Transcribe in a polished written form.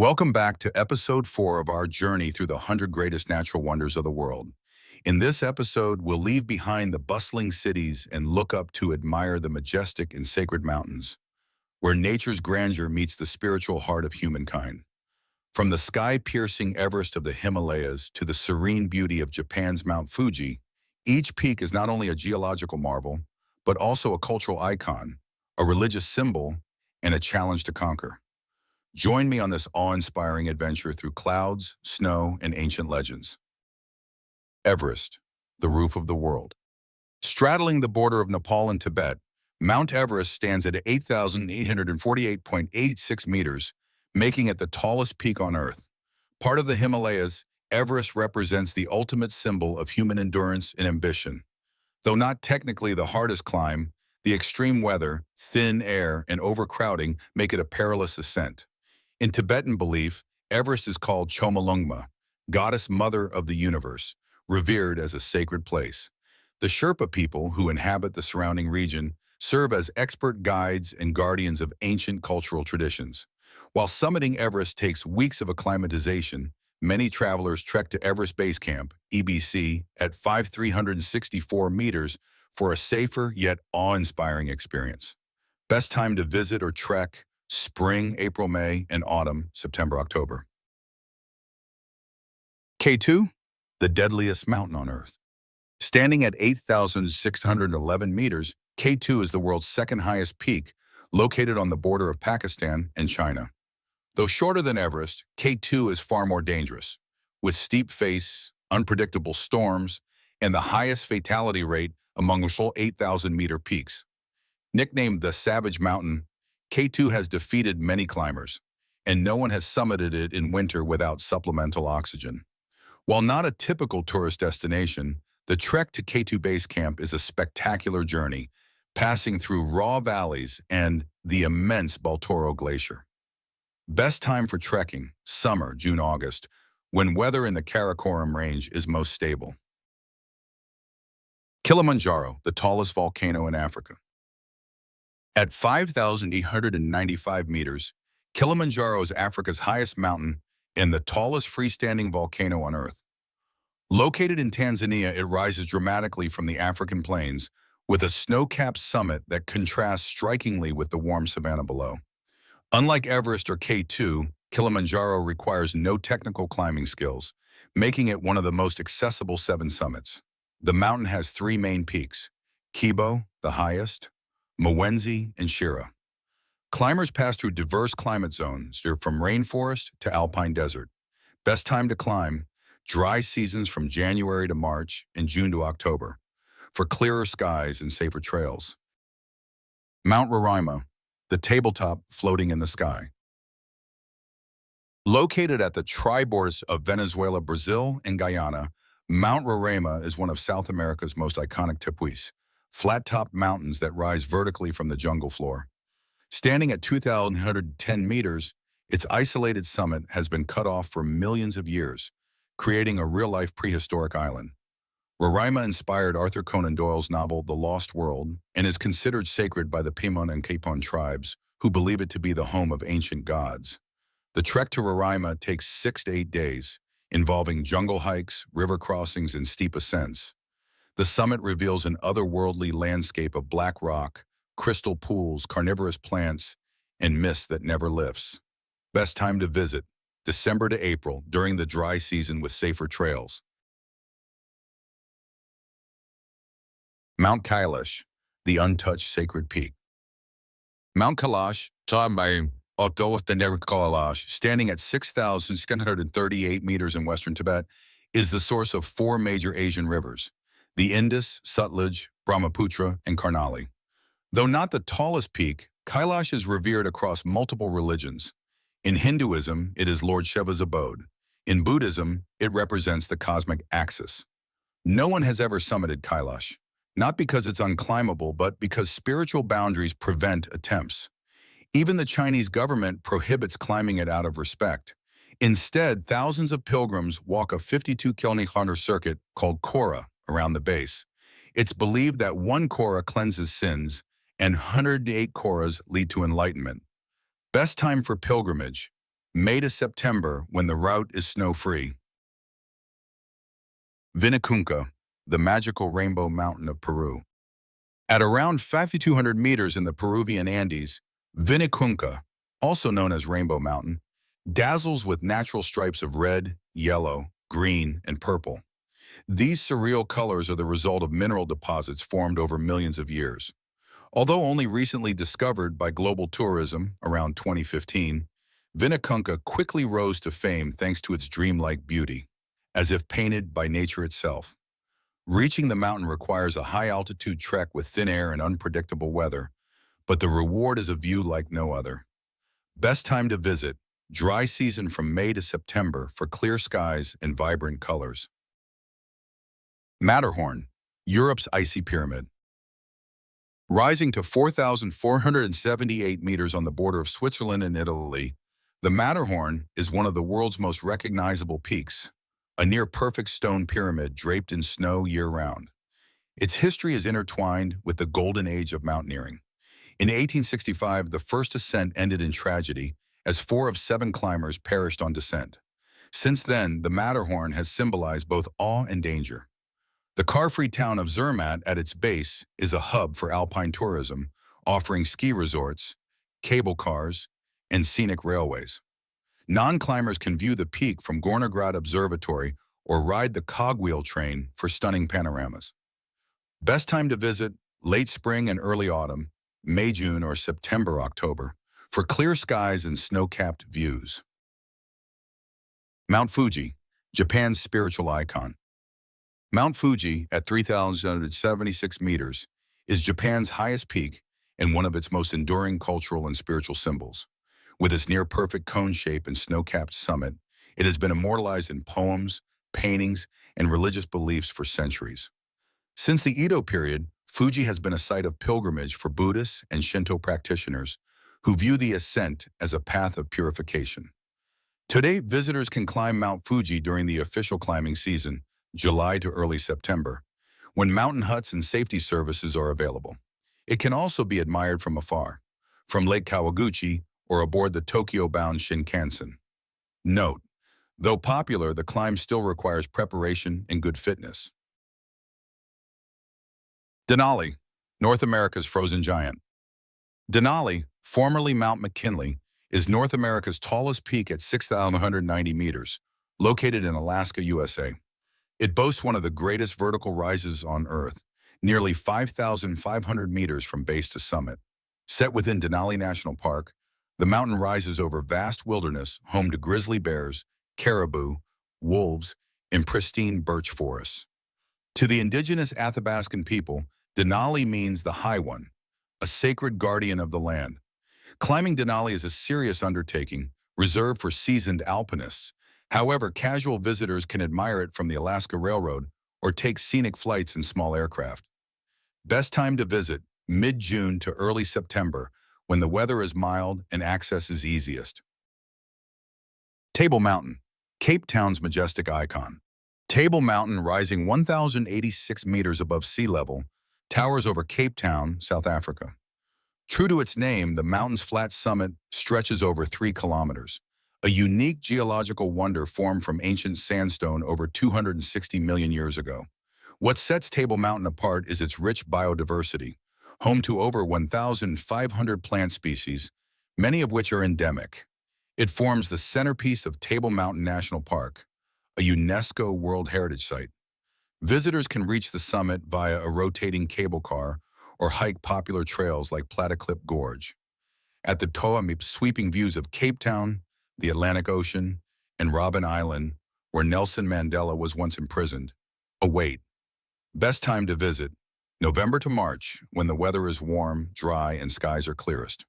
Welcome back to episode 4 of our journey through the 100 greatest natural wonders of the world. In this episode, we'll leave behind the bustling cities and look up to admire the majestic and sacred mountains, where nature's grandeur meets the spiritual heart of humankind. From the sky-piercing Everest of the Himalayas to the serene beauty of Japan's Mount Fuji, each peak is not only a geological marvel, but also a cultural icon, a religious symbol, and a challenge to conquer. Join me on this awe-inspiring adventure through clouds, snow, and ancient legends. Everest, the roof of the world. Straddling the border of Nepal and Tibet, Mount Everest stands at 8,848.86 meters, making it the tallest peak on Earth. Part of the Himalayas, Everest represents the ultimate symbol of human endurance and ambition. Though not technically the hardest climb, the extreme weather, thin air, and overcrowding make it a perilous ascent. In Tibetan belief, Everest is called Chomolungma, goddess mother of the universe, revered as a sacred place. The Sherpa people who inhabit the surrounding region serve as expert guides and guardians of ancient cultural traditions. While summiting Everest takes weeks of acclimatization, many travelers trek to Everest Base Camp, EBC, at 5,364 meters for a safer yet awe-inspiring experience. Best time to visit or trek: spring, April, May, and autumn, September, October. K2, the deadliest mountain on Earth. Standing at 8,611 meters, K2 is the world's second highest peak, located on the border of Pakistan and China. Though shorter than Everest, K2 is far more dangerous, with steep face, unpredictable storms, and the highest fatality rate among all 8,000-meter peaks. Nicknamed the Savage Mountain, K2 has defeated many climbers, and no one has summited it in winter without supplemental oxygen. While not a typical tourist destination, the trek to K2 Base Camp is a spectacular journey, passing through raw valleys and the immense Baltoro Glacier. Best time for trekking: summer, June, August, when weather in the Karakoram Range is most stable. Kilimanjaro, the tallest volcano in Africa. At 5,895 meters, Kilimanjaro is Africa's highest mountain and the tallest freestanding volcano on Earth. Located in Tanzania, it rises dramatically from the African plains, with a snow-capped summit that contrasts strikingly with the warm savanna below. Unlike Everest or K2, Kilimanjaro requires no technical climbing skills, making it one of the most accessible 7 summits. The mountain has 3 main peaks: Kibo, the highest, Mwenzi, and Shira. Climbers pass through diverse climate zones, from rainforest to alpine desert. Best time to climb: dry seasons from January to March and June to October, for clearer skies and safer trails. Mount Roraima, the tabletop floating in the sky. Located at the tri-borders of Venezuela, Brazil, and Guyana, Mount Roraima is one of South America's most iconic tepuis, flat-topped mountains that rise vertically from the jungle floor. Standing at 2,110 meters, its isolated summit has been cut off for millions of years, creating a real-life prehistoric island. Roraima inspired Arthur Conan Doyle's novel The Lost World and is considered sacred by the Pimon and Kapon tribes, who believe it to be the home of ancient gods. The trek to Roraima takes 6 to 8 days, involving jungle hikes, river crossings, and steep ascents. The summit reveals an otherworldly landscape of black rock, crystal pools, carnivorous plants, and mist that never lifts. Best time to visit: December to April, during the dry season with safer trails. Mount Kailash, the untouched sacred peak. Mount Kailash, standing at 6,638 meters in western Tibet, is the source of 4 major Asian rivers: the Indus, Sutlej, Brahmaputra, and Karnali. Though not the tallest peak, Kailash is revered across multiple religions. In Hinduism, it is Lord Shiva's abode. In Buddhism, it represents the cosmic axis. No one has ever summited Kailash, not because it's unclimbable, but because spiritual boundaries prevent attempts. Even the Chinese government prohibits climbing it out of respect. Instead, thousands of pilgrims walk a 52-kilometer circuit called Kora around the base. It's believed that 1 Kora cleanses sins, and 108 Koras lead to enlightenment. Best time for pilgrimage: May to September when the route is snow-free. Vinicunca, the magical rainbow mountain of Peru. At around 5,200 meters in the Peruvian Andes, Vinicunca, also known as Rainbow Mountain, dazzles with natural stripes of red, yellow, green, and purple. These surreal colors are the result of mineral deposits formed over millions of years. Although only recently discovered by global tourism around 2015, Vinicunca quickly rose to fame thanks to its dreamlike beauty, as if painted by nature itself. Reaching the mountain requires a high-altitude trek with thin air and unpredictable weather, but the reward is a view like no other. Best time to visit, dry season from May to September for clear skies and vibrant colors. Matterhorn, Europe's icy pyramid. Rising to 4,478 meters on the border of Switzerland and Italy, the Matterhorn is one of the world's most recognizable peaks, a near-perfect stone pyramid draped in snow year-round. Its history is intertwined with the golden age of mountaineering. In 1865, the first ascent ended in tragedy, as 4 of 7 climbers perished on descent. Since then, the Matterhorn has symbolized both awe and danger. The car-free town of Zermatt at its base is a hub for alpine tourism, offering ski resorts, cable cars, and scenic railways. Non-climbers can view the peak from Gornergrad Observatory or ride the cogwheel train for stunning panoramas. Best time to visit, late spring and early autumn, May, June, or September, October, for clear skies and snow-capped views. Mount Fuji, Japan's spiritual icon. Mount Fuji, at 3,076 meters, is Japan's highest peak and one of its most enduring cultural and spiritual symbols. With its near-perfect cone shape and snow-capped summit, it has been immortalized in poems, paintings, and religious beliefs for centuries. Since the Edo period, Fuji has been a site of pilgrimage for Buddhists and Shinto practitioners who view the ascent as a path of purification. Today, visitors can climb Mount Fuji during the official climbing season, July to early September, when mountain huts and safety services are available. It can also be admired from afar, from Lake Kawaguchi or aboard the Tokyo-bound Shinkansen. Note, though popular, the climb still requires preparation and good fitness. Denali, North America's frozen giant. Denali, formerly Mount McKinley, is North America's tallest peak at 6,190 meters, located in Alaska, USA. It boasts one of the greatest vertical rises on Earth, nearly 5,500 meters from base to summit. Set within Denali National Park, the mountain rises over vast wilderness home to grizzly bears, caribou, wolves, and pristine birch forests. To the indigenous Athabascan people, Denali means the High One, a sacred guardian of the land. Climbing Denali is a serious undertaking, reserved for seasoned alpinists. However, casual visitors can admire it from the Alaska Railroad or take scenic flights in small aircraft. Best time to visit, mid-June to early September, when the weather is mild and access is easiest. Table Mountain, Cape Town's majestic icon. Table Mountain, rising 1,086 meters above sea level, towers over Cape Town, South Africa. True to its name, the mountain's flat summit stretches over 3 kilometers, a unique geological wonder formed from ancient sandstone over 260 million years ago. What sets Table Mountain apart is its rich biodiversity, home to over 1,500 plant species, many of which are endemic. It forms the centerpiece of Table Mountain National Park, a UNESCO World Heritage Site. Visitors can reach the summit via a rotating cable car or hike popular trails like Platiclip Gorge. At the top, sweeping views of Cape Town, the Atlantic Ocean, and Robben Island, where Nelson Mandela was once imprisoned, await. Best time to visit, November to March, when the weather is warm, dry, and skies are clearest.